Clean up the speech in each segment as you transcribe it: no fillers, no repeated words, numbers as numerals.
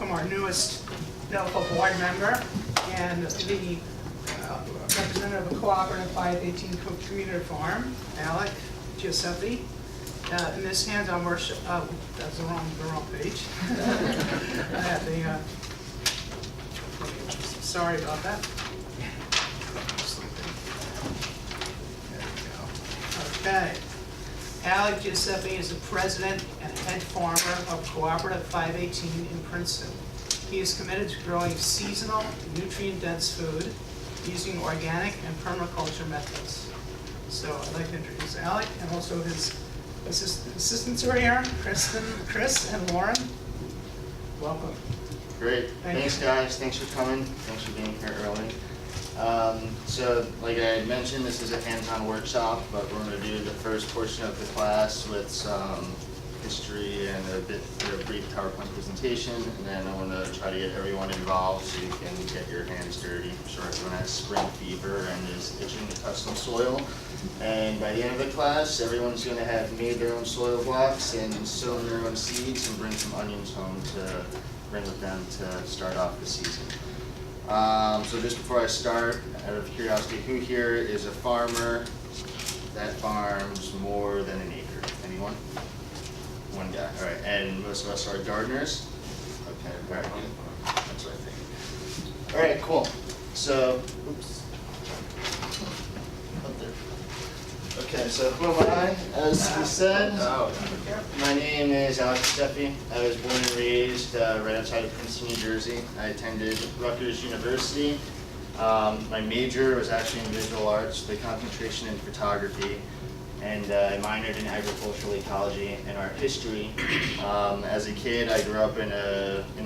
welcome our newest NOFA board member and the representative of the Cooperative 518 Community Farm, Alec Gioseffi. In this hands-on workshop, that's the wrong page. I had the, sorry about that. There we go. Okay. Alec Gioseffi is the president and head farmer of Cooperative 518 in Princeton. He is committed to growing seasonal, nutrient-dense food using organic and permaculture methods. So I'd like to introduce Alec and also his assistants are here, Chris and Lauren. Welcome. Great. Thanks, guys. Thanks for coming. Thanks for being here early. So, like I had mentioned, this is a hands-on workshop, but we're going to do the first portion of the class with some history and a brief PowerPoint presentation, and then I want to try to get everyone involved so you can get your hands dirty. I'm sure everyone has spring fever and is itching to touch some soil. And by the end of the class, everyone's going to have made their own soil blocks and sown their own seeds and bring some onions home to bring with them to start off the season. So just before I start, out of curiosity, who here is a farmer that farms more than an acre? Anyone? One guy. All right. And most of us are gardeners? Okay. All right. That's what I think. All right. Cool. So, oops. Up there. Okay. So who am I? As we said, my name is Alec Gioseffi. I was born and raised right outside of Princeton, New Jersey. I attended Rutgers University. My major was actually in visual arts, with a concentration in photography, and I minored in agricultural ecology and art history. As a kid, I grew up in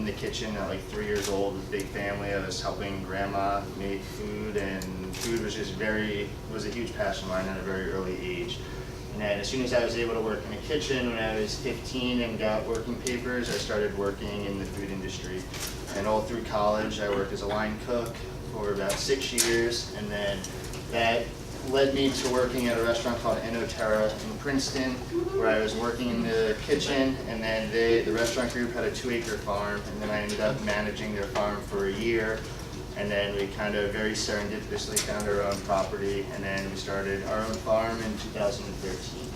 the kitchen at like 3 years old with a big family. I was helping grandma make food, and food was just was a huge passion of mine at a very early age. And then as soon as I was able to work in a kitchen when I was 15 and got working papers, I started working in the food industry. And all through college, I worked as a line cook for about 6 years, and then that led me to working at a restaurant called NOFA in Princeton, where I was working in the kitchen, and then the restaurant group had a 2-acre farm, and then I ended up managing their farm for a year, and then we kind of very serendipitously found our own property, and then we started our own farm in 2013.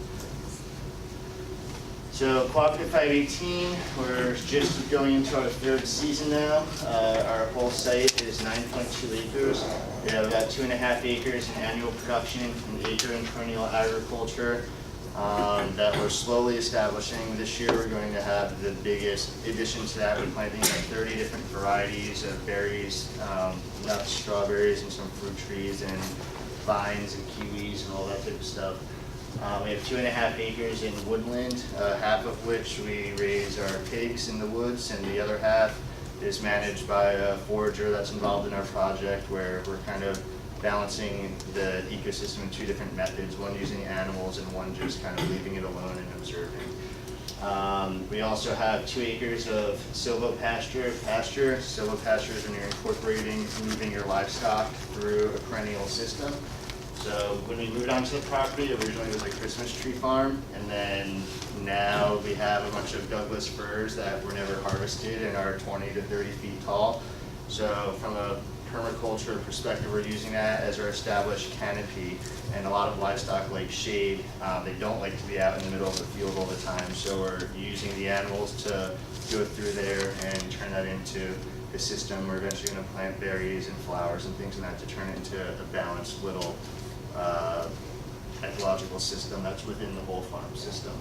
So Cooperative 518, we're just going into our 3rd season now. Our whole site is 9.2 acres. We have about 2.5 acres in annual production in acre and perennial agriculture that we're slowly establishing. This year we're going to have the biggest addition to that. We're planting like 30 different varieties of berries, nuts, strawberries, and some fruit trees, and vines and kiwis and all that type of stuff. We have 2.5 acres in woodland, half of which we raise our pigs in the woods, and the other half is managed by a forager that's involved in our project, where we're kind of balancing the ecosystem in 2 different methods, one using animals and one just kind of leaving it alone and observing. We also have 2 acres of silvopasture. Silvopasture is when you're incorporating moving your livestock through a perennial system. So when we moved onto the property, originally it was a Christmas tree farm, and then now we have a bunch of Douglas firs that were never harvested and are 20 to 30 feet tall. So from a permaculture perspective, we're using that as our established canopy, and a lot of livestock like shade. They don't like to be out in the middle of the field all the time, so we're using the animals to go through there and turn that into a system. We're eventually going to plant berries and flowers and things like that to turn it into a balanced little ecological system that's within the whole farm system.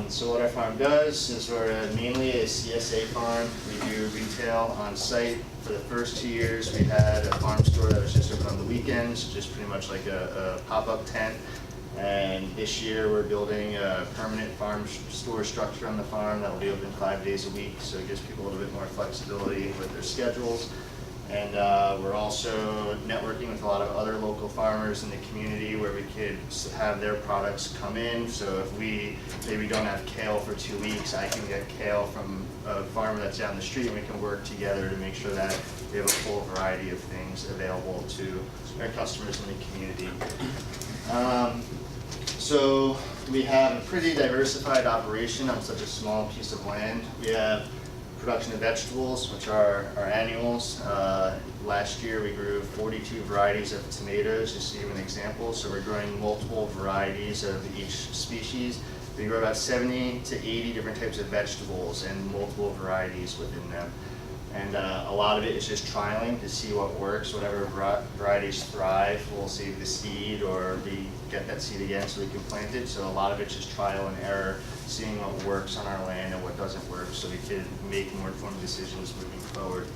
So what our farm does is we're mainly a CSA farm. We do retail on site. For the first 2 years, we had a farm store that was just open on the weekends, just pretty much like a pop-up tent. And this year we're building a permanent farm store structure on the farm that will be open 5 days a week, so it gives people a little bit more flexibility with their schedules. And we're also networking with a lot of other local farmers in the community where we could have their products come in. So if we maybe don't have kale for 2 weeks, I can get kale from a farmer that's down the street, and we can work together to make sure that we have a full variety of things available to our customers in the community. So we have a pretty diversified operation on such a small piece of land. We have production of vegetables, which are our annuals. Last year we grew 42 varieties of tomatoes, just to give an example. So we're growing multiple varieties of each species. We grow about 70 to 80 different types of vegetables and multiple varieties within them. And a lot of it is just trialing to see what works. Whatever varieties thrive, we'll save the seed or get that seed again so we can plant it. So a lot of it's just trial and error, seeing what works on our land and what doesn't work so we can make more informed decisions moving forward.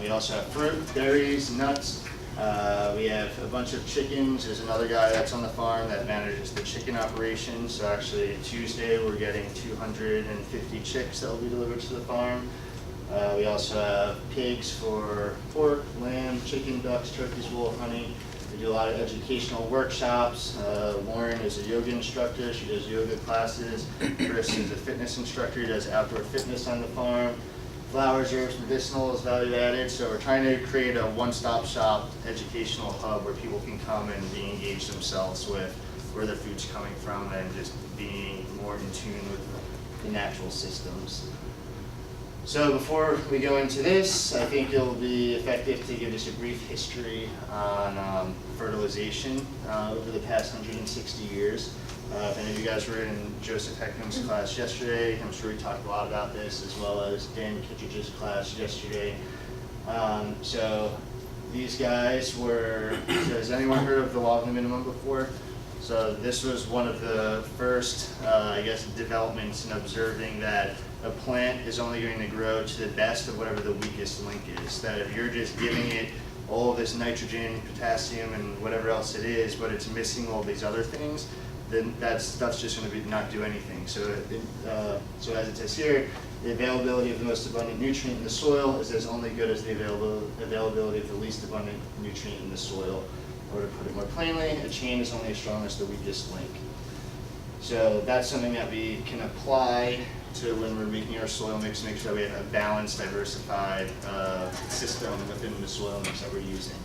We also have fruit, berries, nuts. We have a bunch of chickens. There's another guy that's on the farm that manages the chicken operation. So actually Tuesday we're getting 250 chicks that will be delivered to the farm. We also have pigs for pork, lamb, chicken, ducks, turkeys, wool, honey. We do a lot of educational workshops. Lauren is a yoga instructor. She does yoga classes. Chris is a fitness instructor. He does outdoor fitness on the farm. Flowers, herbs, medicinal is value added. So we're trying to create a one-stop shop educational hub where people can come and re-engage themselves with where their food's coming from and just being more in tune with the natural systems. So before we go into this, I think it'll be effective to give just a brief history on fertilization over the past 160 years. If any of you guys were in Joseph Heckman's class yesterday, I'm sure we talked a lot about this, as well as Dan Kittredge's class yesterday. So these guys were, has anyone heard of the law of the minimum before? So this was one of the first, I guess, developments in observing that a plant is only going to grow to the best of whatever the weakest link is. That if you're just giving it all of this nitrogen, potassium, and whatever else it is, but it's missing all these other things, then that stuff's just going to not do anything. So, so as it says here, the availability of the most abundant nutrient in the soil is as only good as the availability of the least abundant nutrient in the soil. Or to put it more plainly, a chain is only as strong as the weakest link. So that's something that we can apply to when we're making our soil mix, make sure that we have a balanced, diversified system within the soil mix that we're using.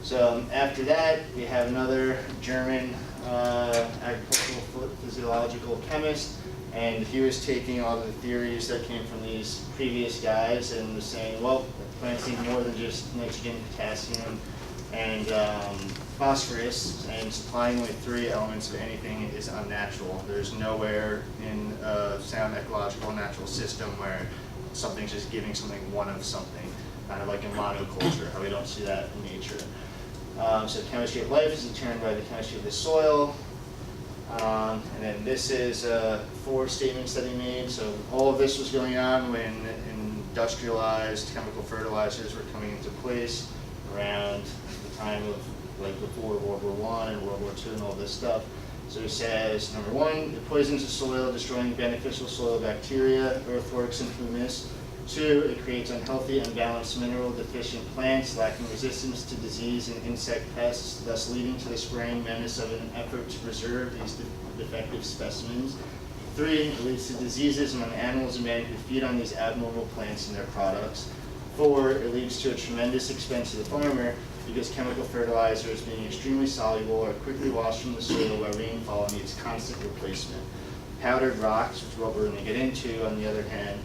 So after that, we have another German agricultural physiological chemist, and he was taking all the theories that came from these previous guys and was saying, well, plants need more than just nitrogen, potassium, and phosphorus, and supplying only 3 elements of anything is unnatural. There's nowhere in a sound ecological natural system where something's just giving something one of something, kind of like in monoculture, how we don't see that in nature. So chemistry of life is determined by the chemistry of the soil. And then this is 4 statements that he made. So all of this was going on when industrialized chemical fertilizers were coming into place around the time of like before World War I and World War II and all this stuff. So it says, number 1, it poisons the soil, destroying beneficial soil bacteria, earthworks, and humus. 2, it creates unhealthy, unbalanced, mineral-deficient plants, lacking resistance to disease and insect pests, thus leading to the spraying menace of an effort to preserve these defective specimens. 3, it leads to diseases among animals and men who feed on these abnormal plants and their products. 4, it leads to a tremendous expense to the farmer because chemical fertilizers, being extremely soluble, are quickly washed from the soil by rainfall and needs constant replacement. Powdered rocks, which is what we're going to get into, on the other hand,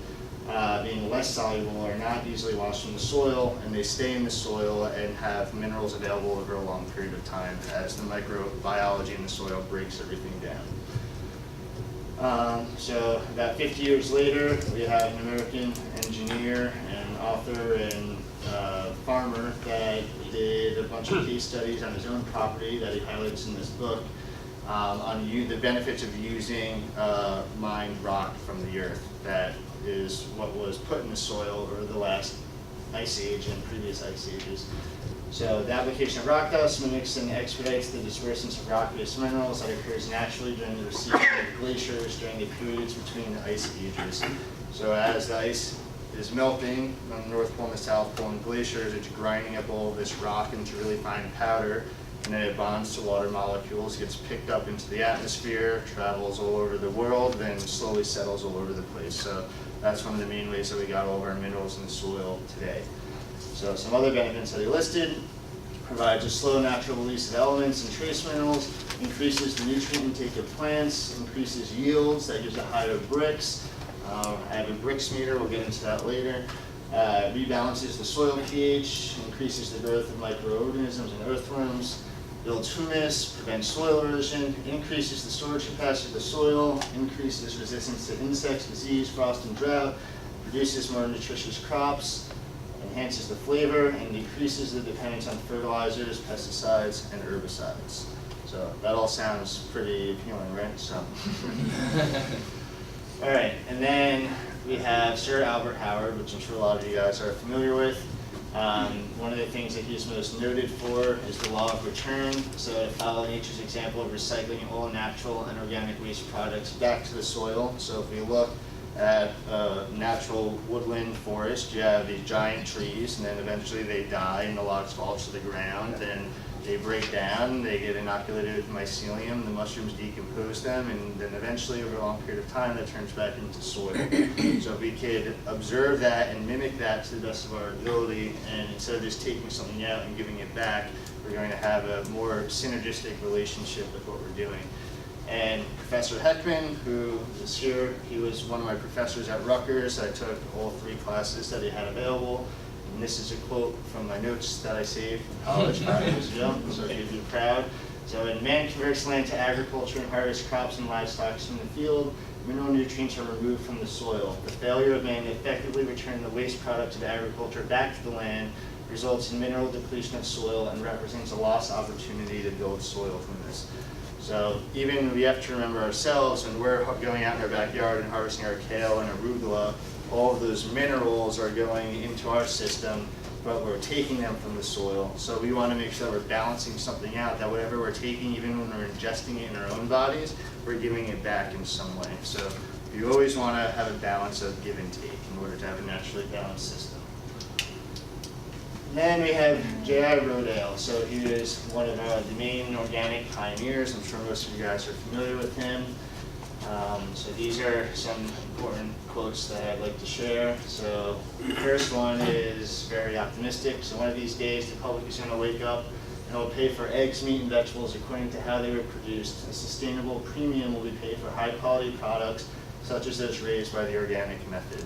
being less soluble, are not easily washed from the soil, and they stay in the soil and have minerals available over a long period of time as the microbiology in the soil breaks everything down. So about 50 years later, we have an American engineer and author and farmer that did a bunch of case studies on his own property that he highlights in this book on the benefits of using mined rock from the earth. That is what was put in the soil over the last ice age and previous ice ages. So the application of rock dust mimics and expedites the dispersance of rock-based minerals that occurs naturally during the receding of glaciers during the periods between the ice ages. So as the ice is melting on the North Pole and the South Pole and glaciers, it's grinding up all of this rock into really fine powder, and then it bonds to water molecules, gets picked up into the atmosphere, travels all over the world, then slowly settles all over the place. So that's one of the main ways that we got all of our minerals in the soil today. So some other benefits that he listed: provides a slow natural release of elements and trace minerals, increases the nutrient intake of plants, increases yields, that gives a higher bricks, I have a bricks meter, we'll get into that later. Rebalances the soil pH, increases the growth of microorganisms and earthworms, builds humus, prevents soil erosion, increases the storage capacity of the soil, increases resistance to insects, disease, frost, and drought, produces more nutritious crops, enhances the flavor, and decreases the dependence on fertilizers, pesticides, and herbicides. So that all sounds pretty appealing, right? So. All right, and then we have Sir Albert Howard, which I'm sure a lot of you guys are familiar with. One of the things that he's most noted for is the law of return. So to follow nature's example of recycling all natural and organic waste products back to the soil. So if we look at a natural woodland forest, you have these giant trees, and then eventually they die and the logs fall to the ground, and they break down, they get inoculated with mycelium, the mushrooms decompose them, and then eventually over a long period of time that turns back into soil. So if we could observe that and mimic that to the best of our ability, and instead of just taking something out and giving it back, we're going to have a more synergistic relationship with what we're doing. And Professor Heckman, who is here, he was one of my professors at Rutgers. I took all 3 classes that he had available. And this is a quote from my notes that I saved from college 5 years ago, so you'd be proud. So, when man converts land to agriculture and harvests crops and livestock from the field, mineral nutrients are removed from the soil. The failure of man to effectively return the waste products of agriculture back to the land results in mineral depletion of soil and represents a lost opportunity to build soil humus. So even we have to remember ourselves when we're going out in our backyard and harvesting our kale and arugula, all of those minerals are going into our system, but we're taking them from the soil. So we want to make sure that we're balancing something out, that whatever we're taking, even when we're ingesting it in our own bodies, we're giving it back in some way. So you always want to have a balance of give and take in order to have a naturally balanced system. Then we have J.I. Rodale. So he was one of the main organic pioneers. I'm sure most of you guys are familiar with him. So these are some important quotes that I'd like to share. So the first one is very optimistic. So one of these days the public is going to wake up and will pay for eggs, meat, and vegetables according to how they were produced. A sustainable premium will be paid for high quality products such as those raised by the organic method.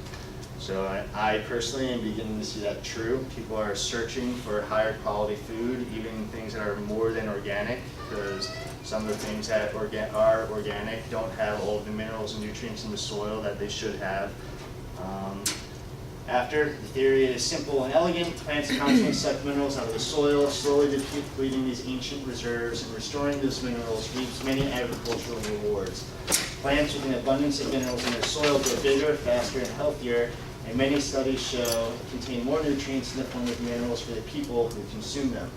So I personally am beginning to see that true. People are searching for higher quality food, even things that are more than organic, because some of the things that are organic don't have all of the minerals and nutrients in the soil that they should have. After, the theory is simple and elegant. Plants constantly suck minerals out of the soil, slowly depleting these ancient reserves, and restoring those minerals reaps many agricultural rewards. Plants with an abundance of minerals in their soil grow bigger, faster, and healthier, and many studies show contain more nutrients in the form of minerals for the people who consume them.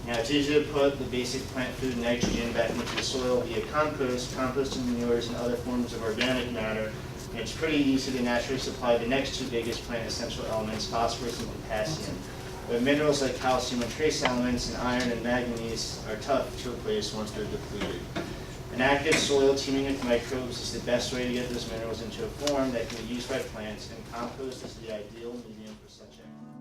Now, it's easy to put the basic plant food nitrogen back into the soil via compost, composting manures, and other forms of organic matter. And it's pretty easy to naturally supply the next 2 biggest plant essential elements, phosphorus and potassium. But minerals like calcium and trace elements and iron and manganese are tough to replace once they're depleted. An active soil teeming with microbes is the best way to get those minerals into a form that can be used by plants, and compost is the ideal medium for such activity.